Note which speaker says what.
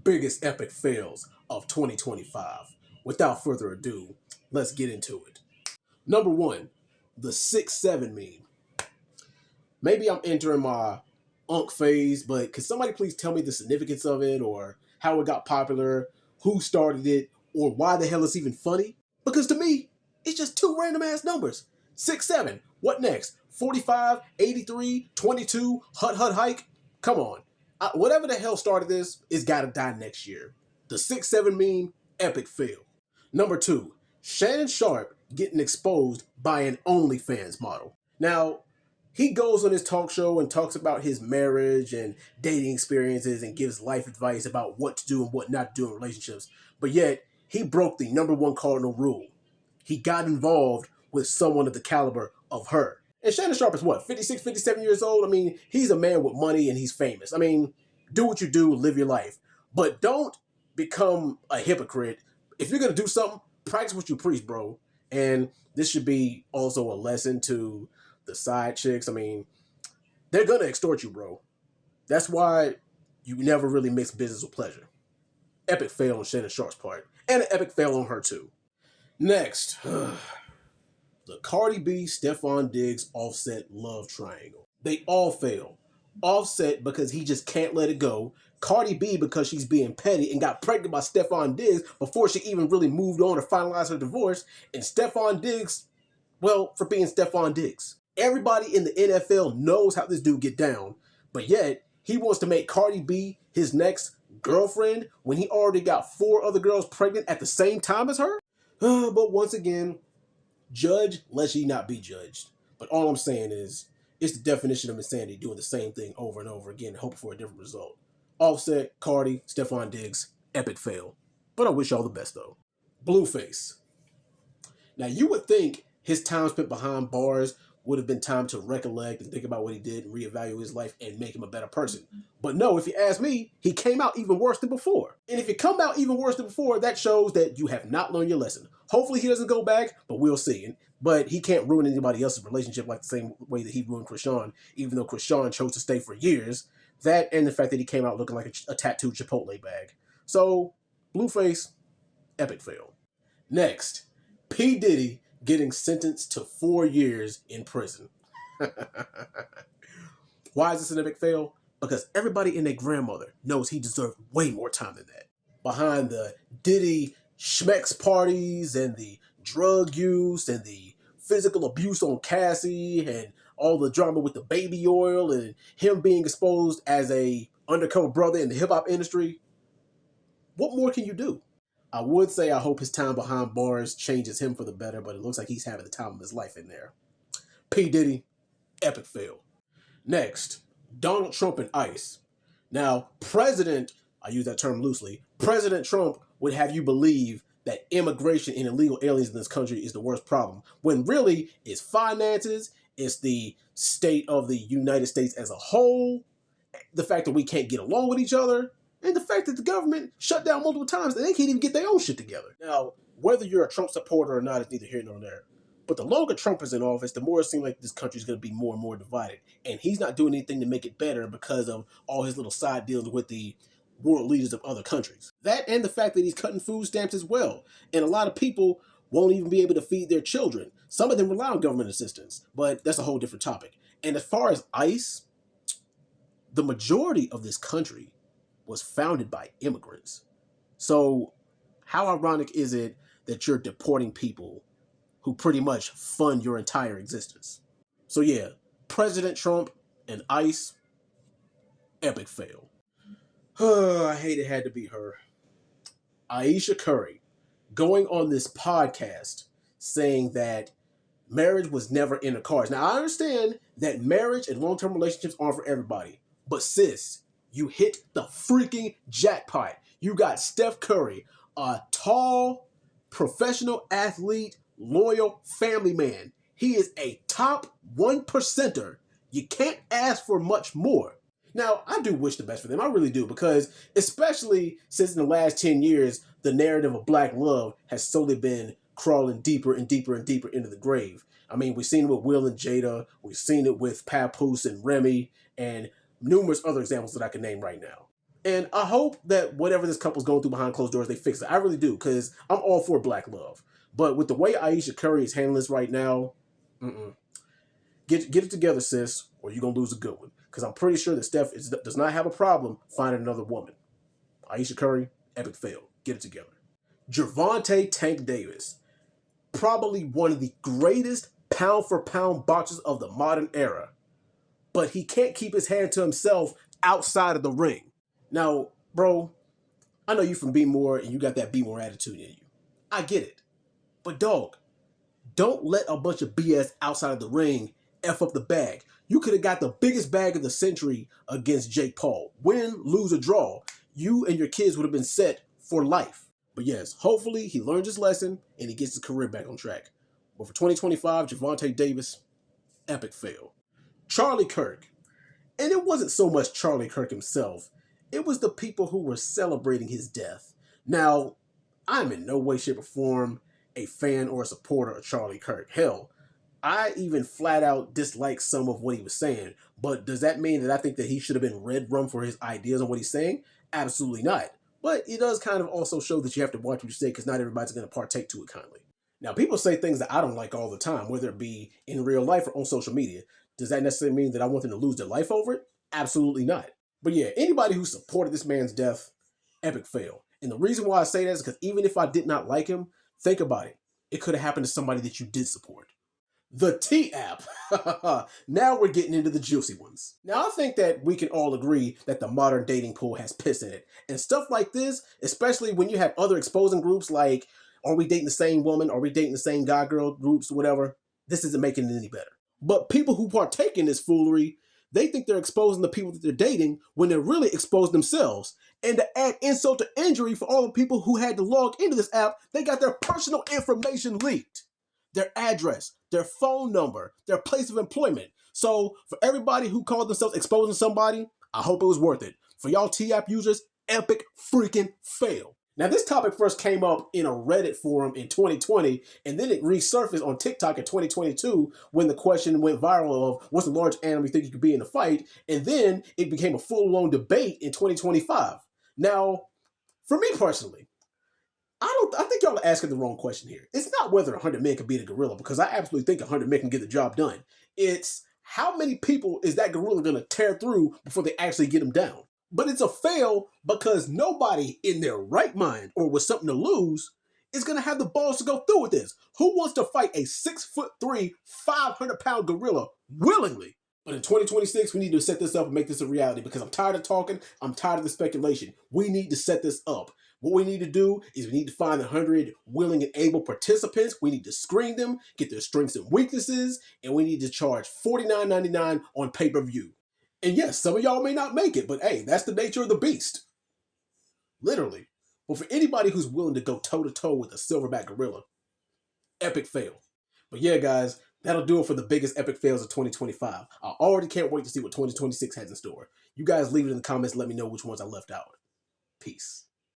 Speaker 1: biggest epic fails of 2025. Without further ado, let's get into it. Number one, the 6'7" meme. Maybe I'm entering my unk phase, but could somebody please tell me the significance of it, or how it got popular, who started it, or why the hell it's even funny? Because to me, it's just two random ass numbers. 6'7", what next? 45, 83, 22, hut hike? Come on. Whatever the hell started this, it's gotta die next year. The 6'7" meme, epic fail. Number two, Shannon Sharpe getting exposed by an OnlyFans model. Now, he goes on his talk show and talks about his marriage and dating experiences and gives life advice about what to do and what not to do in relationships. But yet, he broke the number one cardinal rule. He got involved with someone of the caliber of her. And Shannon Sharpe is what, 56, 57 years old? I mean, he's a man with money and he's famous. I mean, do what you do, live your life. But don't become a hypocrite. If you're going to do something, practice what you preach, bro. And this should be also a lesson to the side chicks. I mean, they're going to extort you, bro. That's why you never really mix business with pleasure. Epic fail on Shannon Sharpe's part. And an epic fail on her, too. Next, the Cardi B, Stephon Diggs, Offset love triangle. They all fail. Offset because he just can't let it go. Cardi B because she's being petty and got pregnant by Stephon Diggs before she even really moved on to finalize her divorce. And Stephon Diggs, well, for being Stephon Diggs. Everybody in the NFL knows how this dude get down, but yet he wants to make Cardi B his next girlfriend when he already got 4 other girls pregnant at the same time as her? But once again, judge lest ye not be judged. But all I'm saying is, it's the definition of insanity, doing the same thing over and over again, hoping for a different result. Offset, Cardi, Stephon Diggs, epic fail. But I wish y'all the best though. Blueface. Now you would think his time spent behind bars would have been time to recollect and think about what he did and reevaluate his life and make him a better person. But no, if you ask me, he came out even worse than before. And if you come out even worse than before, that shows that you have not learned your lesson. Hopefully he doesn't go back, but we'll see. But he can't ruin anybody else's relationship like the same way that he ruined Krishan, even though Krishan chose to stay for years. That and the fact that he came out looking like a tattooed Chipotle bag. So, Blueface, epic fail. Next, P. Diddy getting sentenced to 4 years in prison. Why is this an epic fail? Because everybody and their grandmother knows he deserved way more time than that. Behind the Diddy schmex parties and the drug use and the physical abuse on Cassie and all the drama with the baby oil and him being exposed as a undercover brother in the hip-hop industry, what more can you do? I would say I hope his time behind bars changes him for the better, but it looks like he's having the time of his life in there. P. Diddy, epic fail. Next, Donald Trump and ICE. Now, I use that term loosely, President Trump would have you believe that immigration and illegal aliens in this country is the worst problem, when really it's finances, it's the state of the United States as a whole, the fact that we can't get along with each other, and the fact that the government shut down multiple times and they can't even get their own shit together. Now, whether you're a Trump supporter or not is neither here nor there. But the longer Trump is in office, the more it seems like this country is going to be more and more divided. And he's not doing anything to make it better because of all his little side deals with the world leaders of other countries. That and the fact that he's cutting food stamps as well. And a lot of people won't even be able to feed their children. Some of them rely on government assistance, but that's a whole different topic. And as far as ICE, the majority of this country was founded by immigrants. So how ironic is it that you're deporting people who pretty much fund your entire existence? So yeah, President Trump and ICE, epic fail. I hate it had to be her. Aisha Curry going on this podcast saying that marriage was never in the cards. Now I understand that marriage and long-term relationships aren't for everybody, but sis, you hit the freaking jackpot. You got Steph Curry, a tall, professional athlete, loyal family man. He is a top 1%er. You can't ask for much more. Now, I do wish the best for them. I really do, because especially since in the last 10 years, the narrative of black love has slowly been crawling deeper and deeper and deeper into the grave. I mean, we've seen it with Will and Jada. We've seen it with Papoose and Remy and numerous other examples that I can name right now. And I hope that whatever this couple's going through behind closed doors, they fix it. I really do, because I'm all for black love. But with the way Ayesha Curry is handling this right now, get it together, sis, or you're going to lose a good one. Because I'm pretty sure that does not have a problem finding another woman. Ayesha Curry, epic fail. Get it together. Gervonta Tank Davis, probably one of the greatest pound-for-pound boxers of the modern era. But he can't keep his hand to himself outside of the ring. Now, bro, I know you from Be More and you got that Be More attitude in you. I get it. But dog, don't let a bunch of BS outside of the ring F up the bag. You could have got the biggest bag of the century against Jake Paul. Win, lose, or draw. You and your kids would have been set for life. But yes, hopefully he learns his lesson and he gets his career back on track. But for 2025, Gervonta Davis, epic fail. Charlie Kirk. And it wasn't so much Charlie Kirk himself. It was the people who were celebrating his death. Now, I'm in no way, shape, or form a fan or a supporter of Charlie Kirk. Hell, I even flat out dislike some of what he was saying. But does that mean that I think that he should have been red rum for his ideas on what he's saying? Absolutely not. But it does kind of also show that you have to watch what you say, because not everybody's going to partake to it kindly. Now, people say things that I don't like all the time, whether it be in real life or on social media. Does that necessarily mean that I want them to lose their life over it? Absolutely not. But yeah, anybody who supported this man's death, epic fail. And the reason why I say that is because even if I did not like him, think about it. It could have happened to somebody that you did support. The T app. Now we're getting into the juicy ones. Now I think that we can all agree that the modern dating pool has piss in it. And stuff like this, especially when you have other exposing groups like, are we dating the same woman? Are we dating the same guy girl groups, whatever? This isn't making it any better. But people who partake in this foolery, they think they're exposing the people that they're dating when they're really exposing themselves. And to add insult to injury for all the people who had to log into this app, they got their personal information leaked. Their address, their phone number, their place of employment. So for everybody who called themselves exposing somebody, I hope it was worth it. For y'all T-App users, epic freaking fail. Now this topic first came up in a Reddit forum in 2020, and then it resurfaced on TikTok in 2022 when the question went viral of what's the largest animal you think you could be in a fight, and then it became a full-blown debate in 2025. Now, for me personally, I think y'all are asking the wrong question here. It's not whether 100 men can beat a gorilla, because I absolutely think 100 men can get the job done. It's how many people is that gorilla going to tear through before they actually get him down? But it's a fail because nobody in their right mind or with something to lose is going to have the balls to go through with this. Who wants to fight a 6'3", 500-pound gorilla willingly? But in 2026, we need to set this up and make this a reality, because I'm tired of talking. I'm tired of the speculation. We need to set this up. What we need to do is we need to find 100 willing and able participants. We need to screen them, get their strengths and weaknesses, and we need to charge $49.99 on pay-per-view. And yes, some of y'all may not make it, but hey, that's the nature of the beast. Literally. But for anybody who's willing to go toe-to-toe with a silverback gorilla, epic fail. But yeah, guys, that'll do it for the biggest epic fails of 2025. I already can't wait to see what 2026 has in store. You guys leave it in the comments. Let me know which ones I left out. Peace.